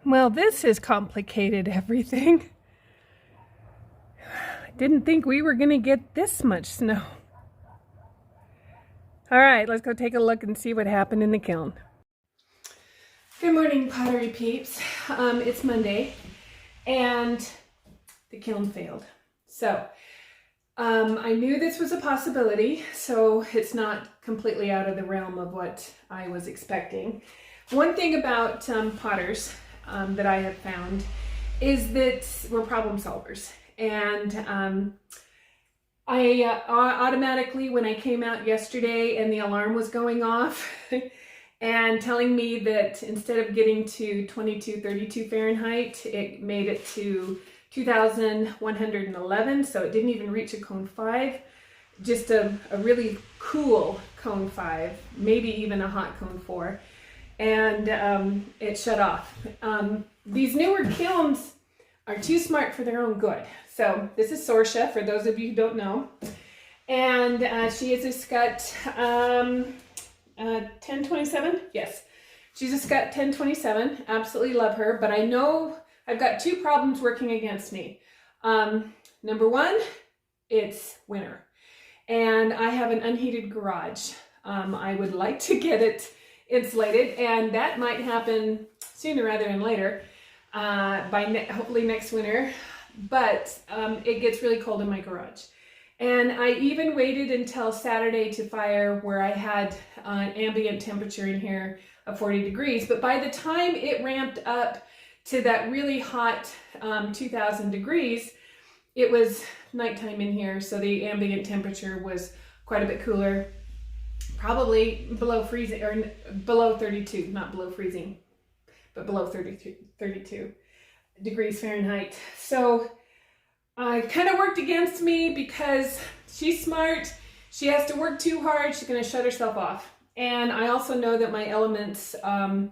Well, this has complicated everything. I didn't think we were going to get this much snow. All right, let's go take a look and see what happened in the kiln. Good morning, Pottery peeps. It's Monday, and the kiln failed. So I knew this was a possibility, so it's not completely out of the realm of what I was expecting. One thing about potters that I have found is that we're problem solvers. And I automatically, when I came out yesterday and the alarm was going off and telling me that instead of getting to 2232 Fahrenheit, it made it to 2,111, so it didn't even reach a cone 5, just a really cool cone 5, maybe even a hot cone 4, and it shut off. These newer kilns are too smart for their own good. So this is Sorsha, for those of you who don't know, and she is a Scut 1027, yes, she's a Scut 1027, absolutely love her, but I know I've got two problems working against me. Number one, it's winter, and I have an unheated garage. I would like to get it insulated, and that might happen sooner rather than later, hopefully next winter, but it gets really cold in my garage. And I even waited until Saturday to fire, where I had an ambient temperature in here of 40 degrees, but by the time it ramped up to that really hot 2000 degrees, it was nighttime in here, so the ambient temperature was quite a bit cooler, probably below freezing, or below 32, not below freezing, but below 32 degrees Fahrenheit. So it kind of worked against me because she's smart, she has to work too hard, she's going to shut herself off. And I also know that my elements are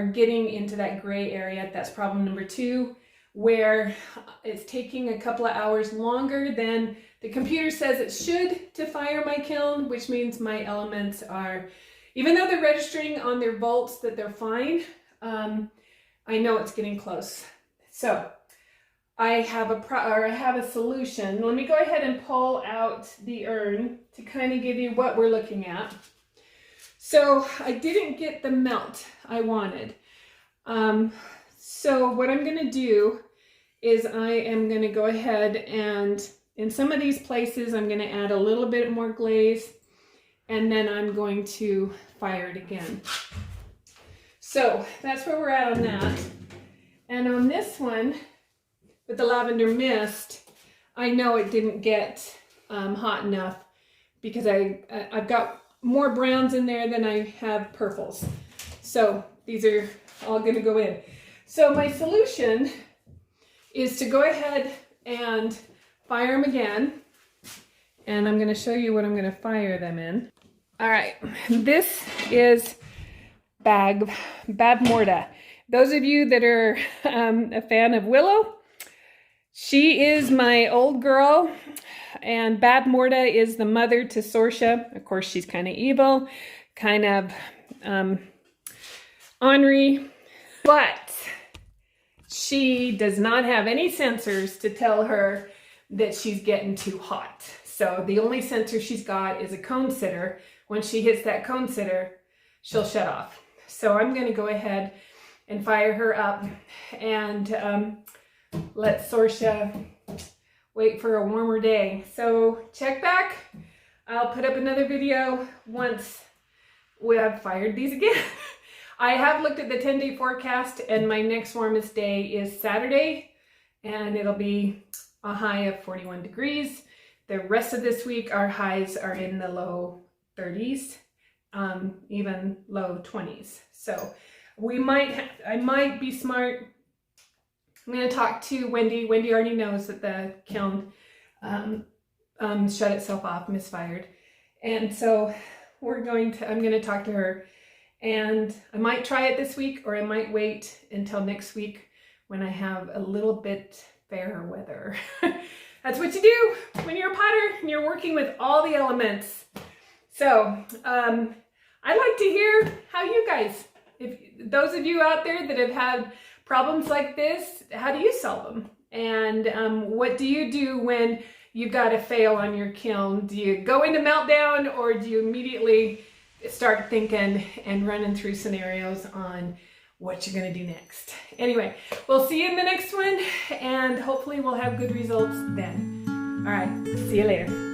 getting into that gray area. That's problem number two, where it's taking a couple of hours longer than the computer says it should to fire my kiln, which means my elements are, even though they're registering on their volts that they're fine, I know it's getting close. So I have a solution. Let me go ahead and pull out the urn to kind of give you what we're looking at. So I didn't get the melt I wanted. So what I'm going to do is I am going to go ahead and in some of these places I'm going to add a little bit more glaze, and then I'm going to fire it again. So that's where we're at on that. And on this one, with the lavender mist, I know it didn't get hot enough because I've got more browns in there than I have purples. So these are all going to go in. So my solution is to go ahead and fire them again. And I'm going to show you what I'm going to fire them in. All right, this is Bab Morta. Those of you that are a fan of Willow, she is my old girl, and Bab Morta is the mother to Sorsha. Of course, she's kind of evil, kind of ornery, but she does not have any sensors to tell her that she's getting too hot. So the only sensor she's got is a cone sitter. When she hits that cone sitter, she'll shut off. So I'm going to go ahead and fire her up and let Sorsha wait for a warmer day. So check back. I'll put up another video once we have fired these again. I have looked at the 10-day forecast, and my next warmest day is Saturday, and it'll be a high of 41 degrees. The rest of this week, our highs are in the low 30s, even low 20s. So I might be smart. I'm going to talk to Wendy. Wendy already knows that the kiln shut itself off, misfired. And so I'm going to talk to her, and I might try it this week, or I might wait until next week when I have a little bit fairer weather. That's what you do when you're a potter and you're working with all the elements. So I'd like to hear how you guys, if those of you out there that have had problems like this, how do you solve them? And what do you do when you've got a fail on your kiln? Do you go into meltdown, or do you immediately start thinking and running through scenarios on what you're going to do next? Anyway, we'll see you in the next one, and hopefully we'll have good results then. All right, see you later.